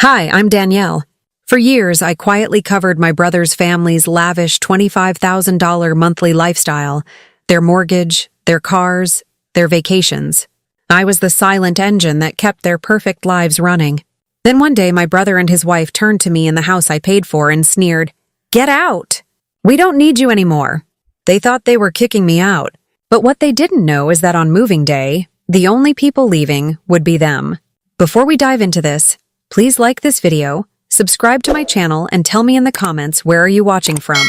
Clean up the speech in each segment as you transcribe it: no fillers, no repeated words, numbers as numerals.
Hi, I'm Danielle. For years, I quietly covered my brother's family's lavish $25,000 monthly lifestyle, their mortgage, their cars, their vacations. I was the silent engine that kept their perfect lives running. Then one day, my brother and his wife turned to me in the house I paid for and sneered, "Get out! We don't need you anymore." They thought they were kicking me out. But what they didn't know is that on moving day, the only people leaving would be them. Before we dive into this, please like this video, subscribe to my channel, and tell me in the comments where are you watching from.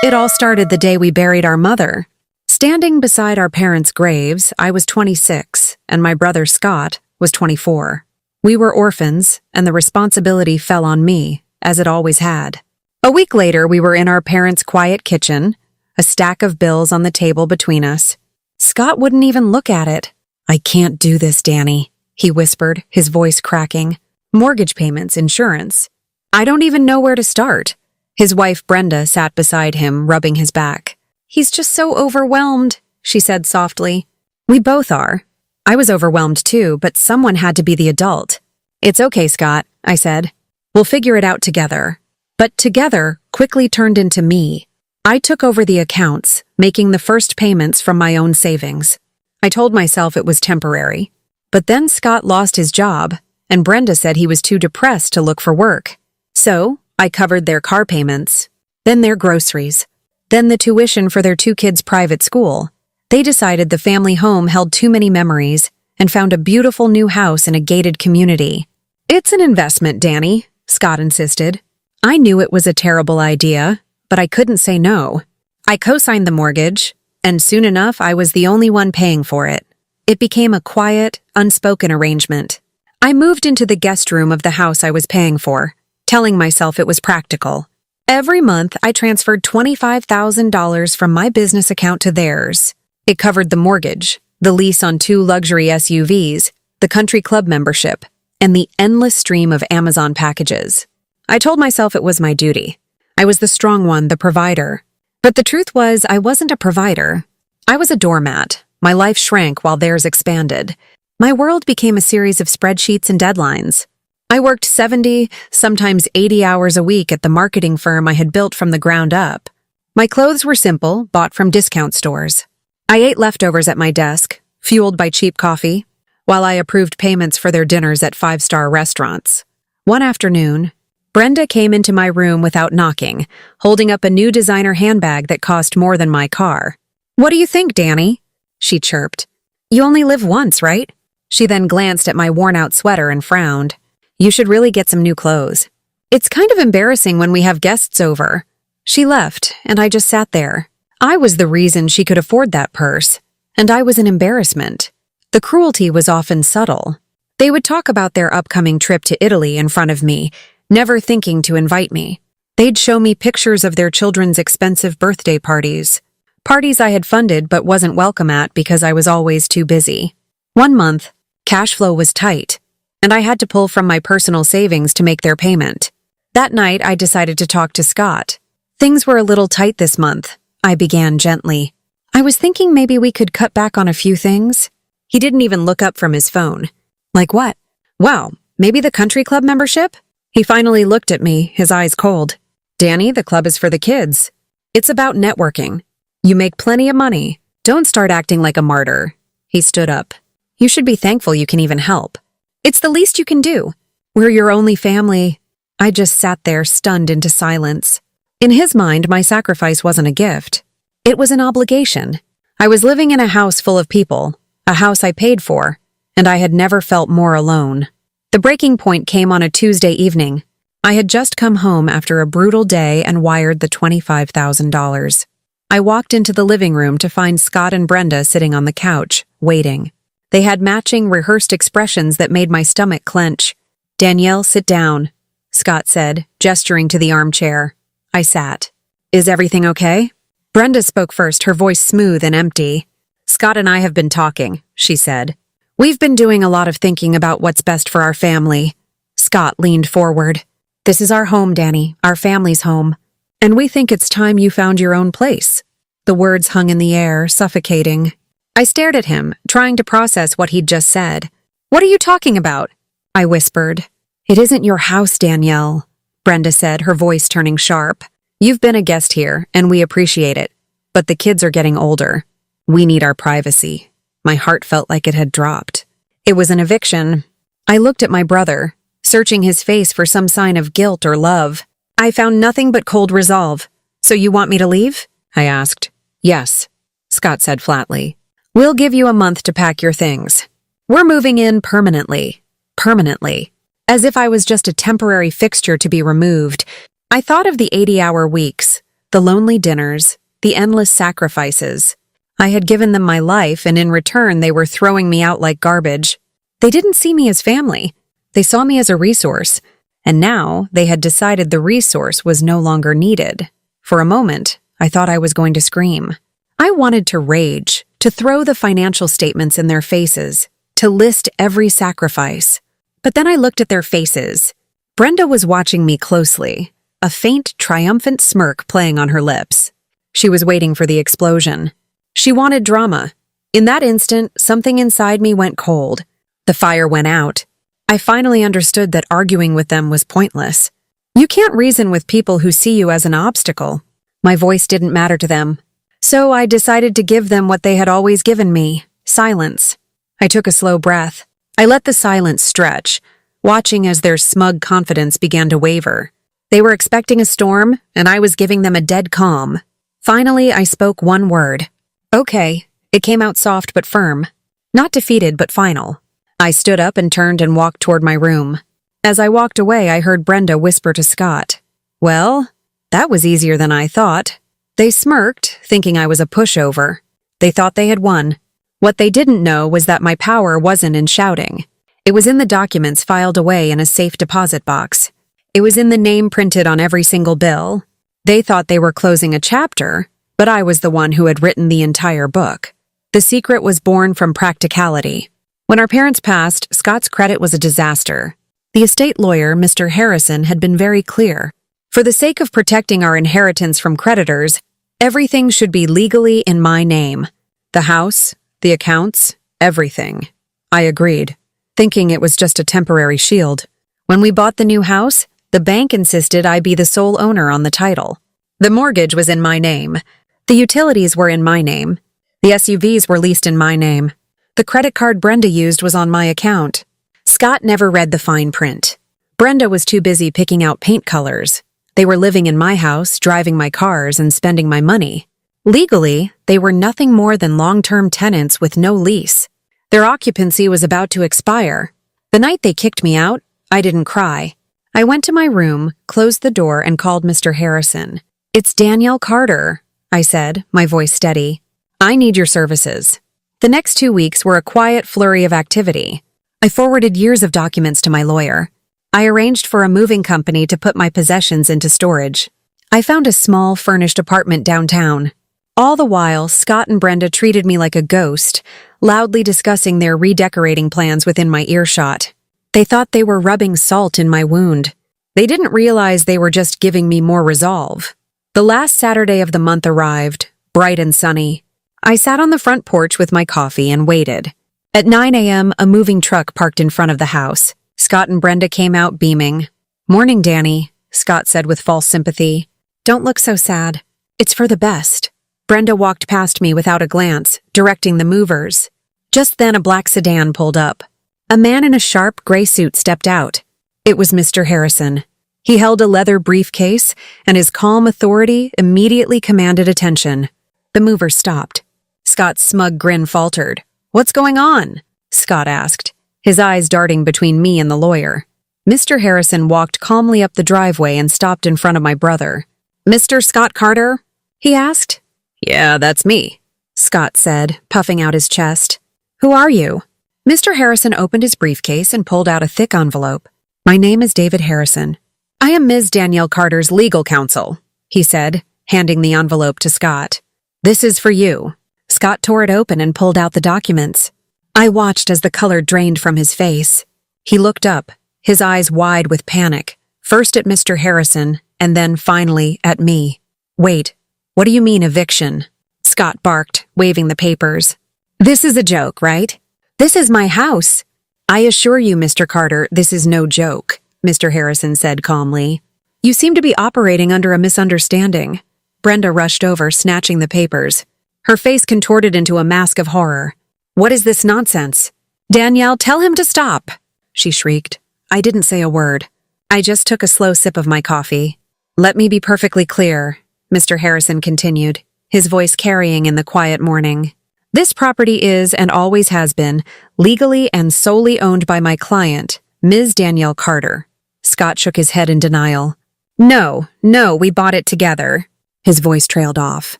It all started the day we buried our mother. Standing beside our parents' graves, I was 26, and my brother Scott was 24. We were orphans, and the responsibility fell on me, as it always had. A week later, we were in our parents' quiet kitchen, a stack of bills on the table between us. Scott wouldn't even look at it. "I can't do this, Danny," he whispered, his voice cracking. "Mortgage payments, insurance. I don't even know where to start." His wife, Brenda, sat beside him, rubbing his back. "He's just so overwhelmed," she said softly. "We both are. I was overwhelmed too, but someone had to be the adult." "It's okay, Scott," I said. "We'll figure it out together." But together quickly turned into me. I took over the accounts, making the first payments from my own savings. I told myself it was temporary. But then Scott lost his job, and Brenda said he was too depressed to look for work. So, I covered their car payments, then their groceries, then the tuition for their two kids' private school. They decided the family home held too many memories and found a beautiful new house in a gated community. "It's an investment, Danny," Scott insisted. I knew it was a terrible idea, but I couldn't say no. I co-signed the mortgage, and soon enough I was the only one paying for it. It became a quiet, unspoken arrangement. I moved into the guest room of the house I was paying for, telling myself it was practical. Every month, I transferred $25,000 from my business account to theirs. It covered the mortgage, the lease on 2 luxury SUVs, the country club membership, and the endless stream of Amazon packages. I told myself it was my duty. I was the strong one, the provider. But the truth was, I wasn't a provider. I was a doormat. My life shrank while theirs expanded. My world became a series of spreadsheets and deadlines. I worked 70, sometimes 80 hours a week at the marketing firm I had built from the ground up. My clothes were simple, bought from discount stores. I ate leftovers at my desk, fueled by cheap coffee, while I approved payments for their dinners at 5-star restaurants. One afternoon, Brenda came into my room without knocking, holding up a new designer handbag that cost more than my car. "What do you think, Danny?" she chirped. "You only live once, right?" She then glanced at my worn-out sweater and frowned. "You should really get some new clothes. It's kind of embarrassing when we have guests over." She left, and I just sat there. I was the reason she could afford that purse, and I was an embarrassment. The cruelty was often subtle. They would talk about their upcoming trip to Italy in front of me, never thinking to invite me. They'd show me pictures of their children's expensive birthday parties. Parties I had funded but wasn't welcome at because I was always too busy. One month, cash flow was tight, and I had to pull from my personal savings to make their payment. That night, I decided to talk to Scott. "Things were a little tight this month," I began gently. "I was thinking maybe we could cut back on a few things." He didn't even look up from his phone. "Like what?" "Well, maybe the country club membership?" He finally looked at me, his eyes cold. "Danny, the club is for the kids. It's about networking. You make plenty of money. Don't start acting like a martyr." He stood up. "You should be thankful you can even help. It's the least you can do. We're your only family." I just sat there, stunned into silence. In his mind, my sacrifice wasn't a gift. It was an obligation. I was living in a house full of people, a house I paid for, and I had never felt more alone. The breaking point came on a Tuesday evening. I had just come home after a brutal day and wired the $25,000. I walked into the living room to find Scott and Brenda sitting on the couch, waiting. They had matching, rehearsed expressions that made my stomach clench. "Danielle, sit down," Scott said, gesturing to the armchair. I sat. "Is everything okay?" Brenda spoke first, her voice smooth and empty. "Scott and I have been talking," she said. "We've been doing a lot of thinking about what's best for our family." Scott leaned forward. "This is our home, Danny, our family's home. And we think it's time you found your own place." The words hung in the air, suffocating. I stared at him, trying to process what he'd just said. "What are you talking about?" I whispered. It isn't your house, Danielle, Brenda said, her voice turning sharp. You've been a guest here, and we appreciate it. But the kids are getting older. We need our privacy. My heart felt like it had dropped. It was an eviction. I looked at my brother, searching his face for some sign of guilt or love. I found nothing but cold resolve. So you want me to leave? I asked. Yes, Scott said flatly. We'll give you a month to pack your things. We're moving in permanently. Permanently. As if I was just a temporary fixture to be removed. I thought of the 80-hour weeks, the lonely dinners, the endless sacrifices. I had given them my life, and in return they were throwing me out like garbage. They didn't see me as family. They saw me as a resource. And now they had decided the resource was no longer needed. For a moment, I thought I was going to scream. I wanted to rage, to throw the financial statements in their faces, to list every sacrifice. But then I looked at their faces. Brenda was watching me closely, a faint, triumphant smirk playing on her lips. She was waiting for the explosion. She wanted drama. In that instant, something inside me went cold. The fire went out. I finally understood that arguing with them was pointless. You can't reason with people who see you as an obstacle. My voice didn't matter to them. So I decided to give them what they had always given me, silence. I took a slow breath. I let the silence stretch, watching as their smug confidence began to waver. They were expecting a storm, and I was giving them a dead calm. Finally, I spoke one word. Okay. It came out soft but firm. Not defeated, but final. I stood up and turned and walked toward my room. As I walked away, I heard Brenda whisper to Scott, "Well, that was easier than I thought." They smirked, thinking I was a pushover. They thought they had won. What they didn't know was that my power wasn't in shouting. It was in the documents filed away in a safe deposit box. It was in the name printed on every single bill. They thought they were closing a chapter, but I was the one who had written the entire book. The secret was born from practicality. When our parents passed, Scott's credit was a disaster. The estate lawyer, Mr. Harrison, had been very clear. For the sake of protecting our inheritance from creditors, everything should be legally in my name. The house, the accounts, everything. I agreed, thinking it was just a temporary shield. When we bought the new house, the bank insisted I be the sole owner on the title. The mortgage was in my name. The utilities were in my name. The SUVs were leased in my name. The credit card Brenda used was on my account. Scott never read the fine print. Brenda was too busy picking out paint colors. They were living in my house, driving my cars, and spending my money. Legally, they were nothing more than long-term tenants with no lease. Their occupancy was about to expire. The night they kicked me out, I didn't cry. I went to my room, closed the door, and called Mr. Harrison. "It's Danielle Carter," I said, my voice steady. "I need your services." The next 2 weeks were a quiet flurry of activity. I forwarded years of documents to my lawyer. I arranged for a moving company to put my possessions into storage. I found a small, furnished apartment downtown. All the while, Scott and Brenda treated me like a ghost, loudly discussing their redecorating plans within my earshot. They thought they were rubbing salt in my wound. They didn't realize they were just giving me more resolve. The last Saturday of the month arrived, bright and sunny. I sat on the front porch with my coffee and waited. At 9 a.m., a moving truck parked in front of the house. Scott and Brenda came out beaming. "Morning, Danny," Scott said with false sympathy. "Don't look so sad. It's for the best." Brenda walked past me without a glance, directing the movers. Just then a black sedan pulled up. A man in a sharp gray suit stepped out. It was Mr. Harrison. He held a leather briefcase, and his calm authority immediately commanded attention. The movers stopped. Scott's smug grin faltered. "What's going on?" Scott asked, his eyes darting between me and the lawyer. Mr. Harrison walked calmly up the driveway and stopped in front of my brother. "Mr. Scott Carter?" he asked. "Yeah, that's me," Scott said, puffing out his chest. "Who are you?" Mr. Harrison opened his briefcase and pulled out a thick envelope. "My name is David Harrison. I am Ms. Danielle Carter's legal counsel," he said, handing the envelope to Scott. "This is for you." Scott tore it open and pulled out the documents. I watched as the color drained from his face. He looked up, his eyes wide with panic, first at Mr. Harrison, and then finally at me. "Wait, what do you mean eviction?" Scott barked, waving the papers. "This is a joke, right? This is my house. I assure you, Mr. Carter, this is no joke. Mr. Harrison said calmly. You seem to be operating under a misunderstanding. Brenda rushed over, snatching the papers. Her face contorted into a mask of horror. What is this nonsense? Danielle, tell him to stop, she shrieked. I didn't say a word. I just took a slow sip of my coffee. Let me be perfectly clear, Mr. Harrison continued, his voice carrying in the quiet morning. This property is, and always has been, legally and solely owned by my client, Ms. Danielle Carter. Scott shook his head in denial. No, we bought it together. His voice trailed off.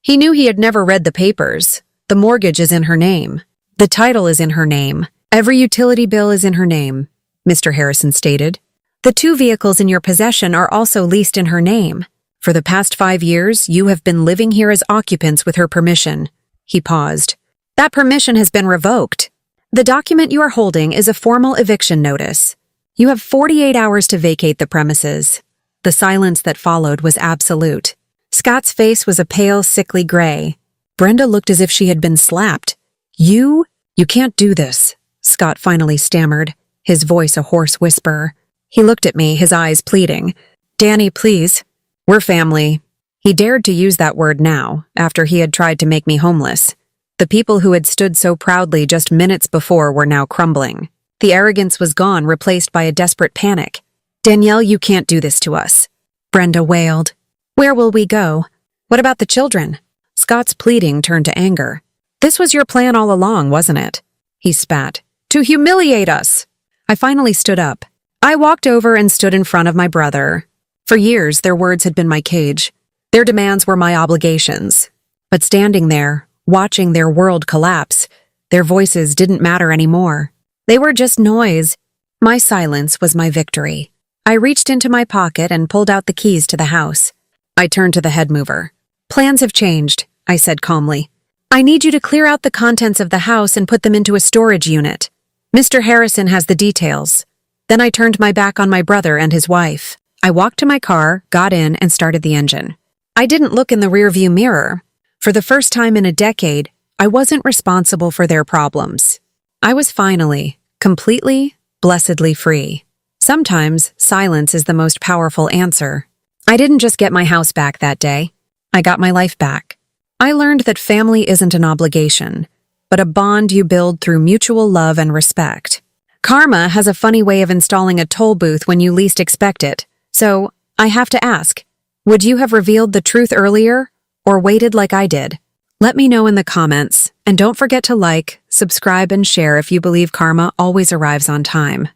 He knew he had never read the papers. The mortgage is in her name. The title is in her name. Every utility bill is in her name, Mr. Harrison stated. The 2 vehicles in your possession are also leased in her name. For the past 5 years, you have been living here as occupants with her permission. He paused. That permission has been revoked. The document you are holding is a formal eviction notice. You have 48 hours to vacate the premises. The silence that followed was absolute. Scott's face was a pale, sickly gray. Brenda looked as if she had been slapped. You can't do this, Scott finally stammered, his voice a hoarse whisper. He looked at me, his eyes pleading. Danny, please. We're family. He dared to use that word now, after he had tried to make me homeless. The people who had stood so proudly just minutes before were now crumbling. The arrogance was gone, replaced by a desperate panic. Danielle, you can't do this to us. Brenda wailed. Where will we go? What about the children? Scott's pleading turned to anger. This was your plan all along, wasn't it? He spat. To humiliate us. I finally stood up. I walked over and stood in front of my brother. For years, their words had been my cage. Their demands were my obligations. But standing there, watching their world collapse, their voices didn't matter anymore. They were just noise. My silence was my victory. I reached into my pocket and pulled out the keys to the house. I turned to the head mover. Plans have changed, I said calmly. I need you to clear out the contents of the house and put them into a storage unit. Mr. Harrison has the details. Then I turned my back on my brother and his wife. I walked to my car, got in, and started the engine. I didn't look in the rearview mirror. For the first time in a decade, I wasn't responsible for their problems. I was finally, completely, blessedly free. Sometimes, silence is the most powerful answer. I didn't just get my house back that day. I got my life back. I learned that family isn't an obligation, but a bond you build through mutual love and respect. Karma has a funny way of installing a toll booth when you least expect it. So, I have to ask, would you have revealed the truth earlier, or waited like I did? Let me know in the comments, and don't forget to like, subscribe, and share if you believe karma always arrives on time.